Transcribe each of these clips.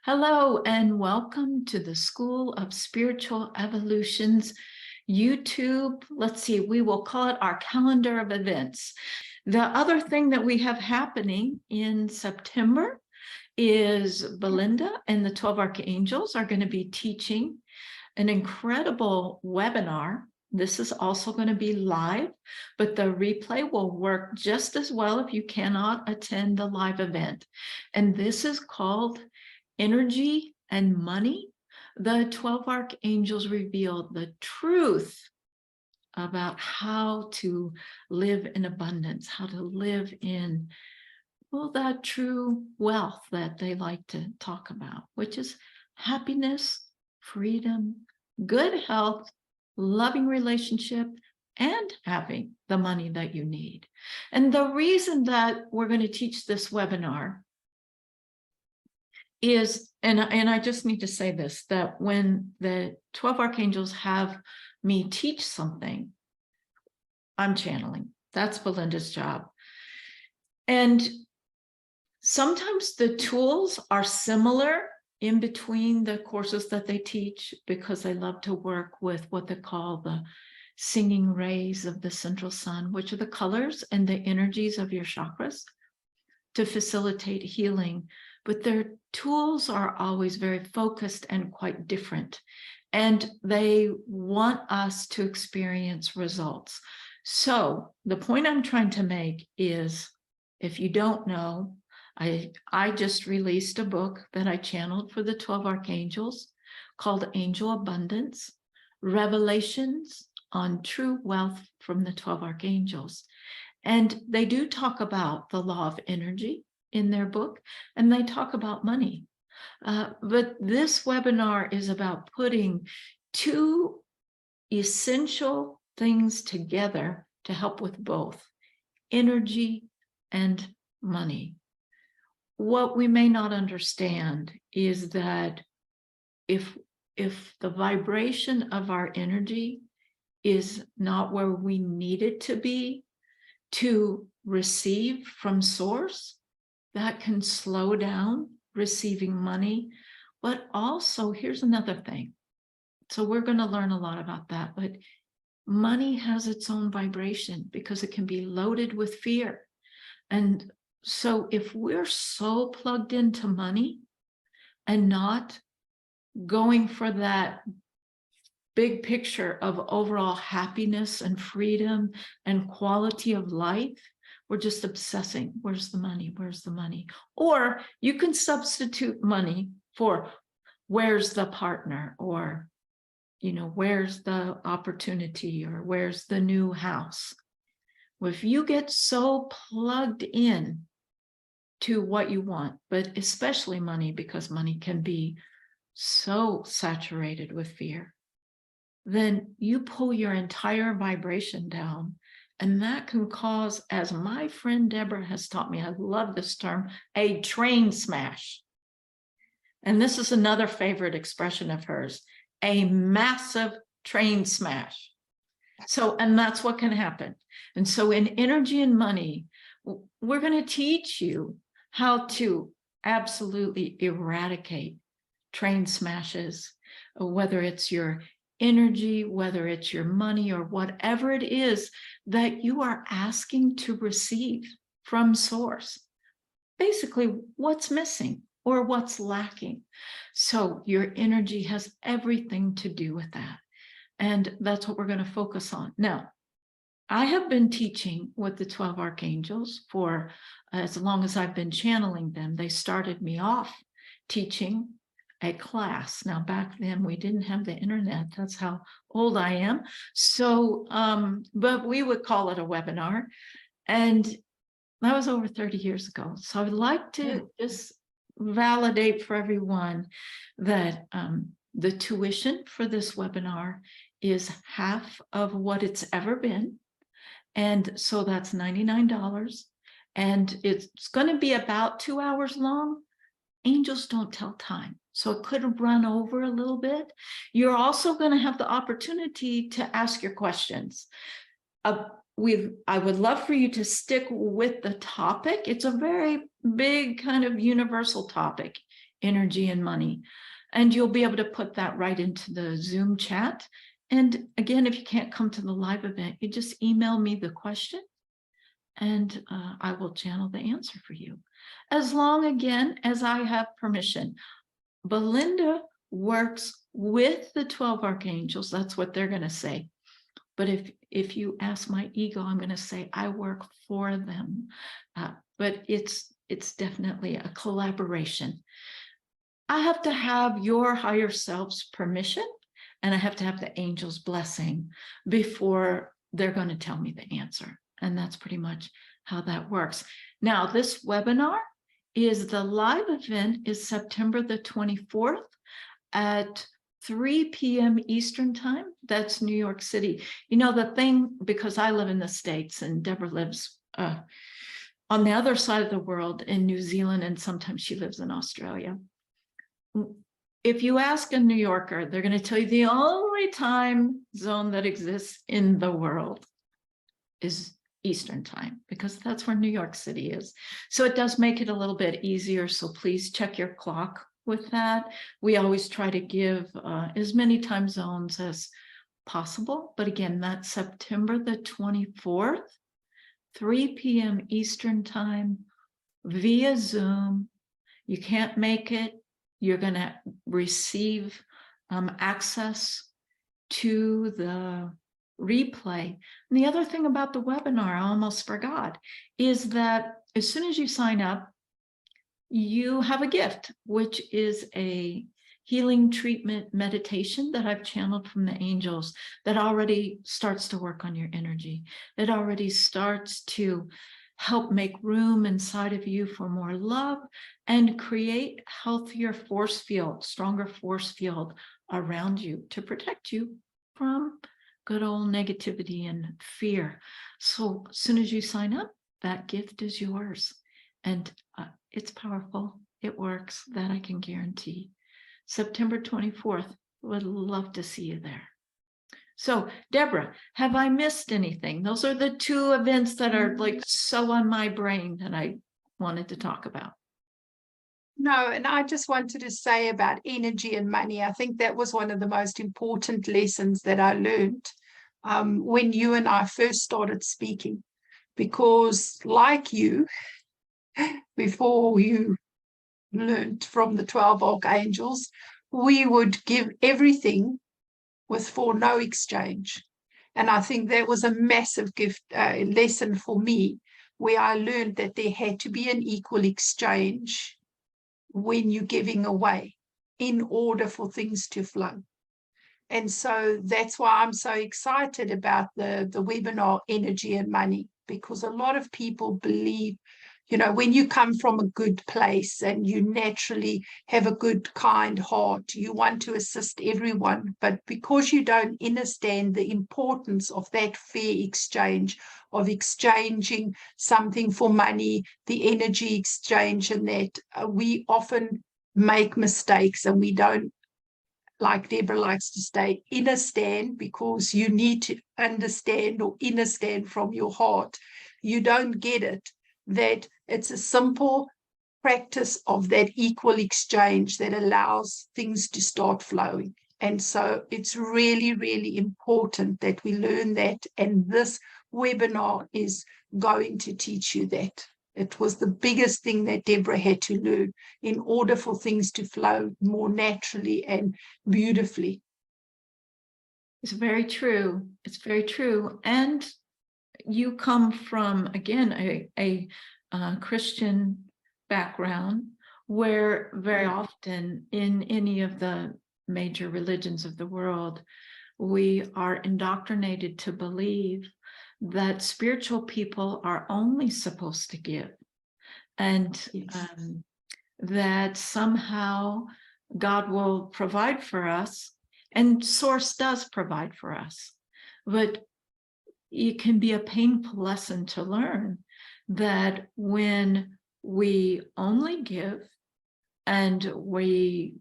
Hello and welcome to the School of Spiritual Evolution's YouTube. Let's see, we will call it our calendar of events. The other thing that we have happening in September is Belinda and the 12 Archangels are going to be teaching an incredible webinar. This is also going to be live, but the replay will work just as well if you cannot attend the live event. And this is called Energy and Money. The 12 Archangels reveal the truth about how to live in abundance, how to live in, well, that true wealth that they like to talk about, which is happiness, freedom, good health, loving relationship, and having the money that you need. And the reason that we're going to teach this webinar is, and I just need to say this, that when the 12 Archangels have me teach something, I'm channeling. That's Belinda's job. And sometimes the tools are similar in between the courses that they teach because they love to work with what they call the singing rays of the central sun, which are the colors and the energies of your chakras to facilitate healing. But their tools are always very focused and quite different. And they want us to experience results. So the point I'm trying to make is, if you don't know, I just released a book that I channeled for the 12 Archangels called Angel Abundance, Revelations on True Wealth from the 12 Archangels. And they do talk about the law of energy in their book, and they talk about money. But this webinar is about putting two essential things together to help with both energy and money. What we may not understand is that if the vibration of our energy is not where we need it to be to receive from source, that can slow down receiving money. But also, here's another thing. So we're going to learn a lot about that, but money has its own vibration because it can be loaded with fear. And so if we're so plugged into money and not going for that big picture of overall happiness and freedom and quality of life, we're just obsessing. Where's the money? Where's the money? Or you can substitute money for where's the partner, or, where's the opportunity, or where's the new house? Well, if you get so plugged in to what you want, but especially money, because money can be so saturated with fear, then you pull your entire vibration down. And that can cause, as my friend Deborah has taught me, I love this term, a train smash. And this is another favorite expression of hers, a massive train smash. So, and that's what can happen. And so in energy and money, we're going to teach you how to absolutely eradicate train smashes, whether it's your energy, whether it's your money, or whatever it is that you are asking to receive from source. Basically, what's missing or what's lacking. So your energy has everything to do with that. And that's what we're going to focus on. Now, I have been teaching with the 12 Archangels for as long as I've been channeling them. They started me off teaching a class. Now, back then we didn't have the internet. That's how old I am. So, but we would call it a webinar. And that was over 30 years ago. So I'd like to just validate for everyone that the tuition for this webinar is half of what it's ever been. And so that's $99. And it's going to be about 2 hours long. Angels don't tell time, so it could run over a little bit. You're also going to have the opportunity to ask your questions. I would love for you to stick with the topic. It's a very big kind of universal topic. energy and money. And you'll be able to put that right into the Zoom chat. And again, if you can't come to the live event, you just email me the question and I will channel the answer for you. As long, again, as I have permission. Belinda works with the 12 archangels. That's what they're going to say. But if you ask my ego, I'm going to say I work for them. But it's definitely a collaboration. I have to have your higher self's permission, and I have to have the angel's blessing before they're going to tell me the answer. And that's pretty much how that works. Now, this webinar is the live event is September the 24th at 3 p.m. Eastern time. That's New York City. You know, the thing, because I live in the States and Deborah lives on the other side of the world in New Zealand, and sometimes she lives in Australia. If you ask a New Yorker, they're going to tell you the only time zone that exists in the world is Eastern time, because that's where New York City is. So it does make it a little bit easier. So please check your clock with that. We always try to give as many time zones as possible. But again, that's September the 24th, 3 p.m. Eastern time via Zoom. You can't make it. You're going to receive access to the replay. And the other thing about the webinar, I almost forgot, is that as soon as you sign up, you have a gift, which is a healing treatment meditation that I've channeled from the angels that already starts to work on your energy. It already starts to help make room inside of you for more love and create healthier force field, stronger force field around you to protect you from good old negativity and fear. So as soon as you sign up, that gift is yours. And it's powerful. It works. That I can guarantee. September 24th. Would love to see you there. So, Deborah, have I missed anything? Those are the two events that are like so on my brain that I wanted to talk about. No, and I just wanted to say about energy and money. I think that was one of the most important lessons that I learned when you and I first started speaking. Because like you, before you learned from the 12 archangels, we would give everything for no exchange. And I think that was a massive gift lesson for me, where I learned that there had to be an equal exchange when you're giving away in order for things to flow. And so that's why I'm so excited about the webinar Energy and Money, because a lot of people believe, you know, when you come from a good place and you naturally have a good, kind heart, you want to assist everyone. But because you don't understand the importance of that fair exchange, of exchanging something for money, the energy exchange, and that we often make mistakes, and we don't, like Deborah likes to say, understand, because you need to understand or understand from your heart. You don't get it, that it's a simple practice of that equal exchange that allows things to start flowing. And so it's really, really important that we learn that. And this webinar is going to teach you that. It was the biggest thing that Deborah had to learn in order for things to flow more naturally and beautifully. It's very true. It's very true. And you come from, again, a Christian background, where very often in any of the major religions of the world, we are indoctrinated to believe that spiritual people are only supposed to give, and that somehow God will provide for us, and Source does provide for us. But it can be a painful lesson to learn that when we only give and we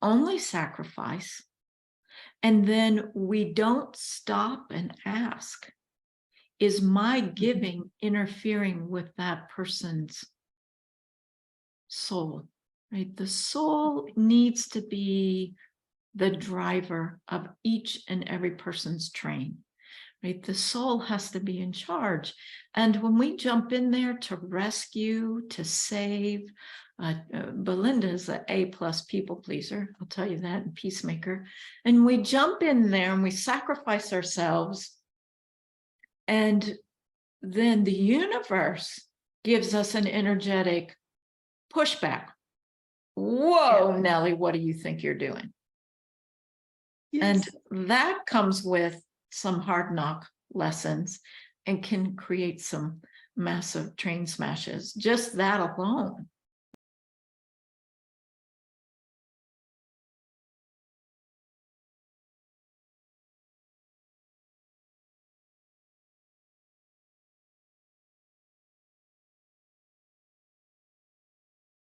only sacrifice, and then we don't stop and ask, is my giving interfering with that person's soul, right? The soul needs to be the driver of each and every person's train, right? The soul has to be in charge. And when we jump in there to rescue, to save, Belinda is an A+ people pleaser, I'll tell you that, and peacemaker. And we jump in there and we sacrifice ourselves. And then the universe gives us an energetic pushback. Whoa, Yeah. Nellie, what do you think you're doing? Yes. And that comes with some hard knock lessons and can create some massive train smashes. Just that alone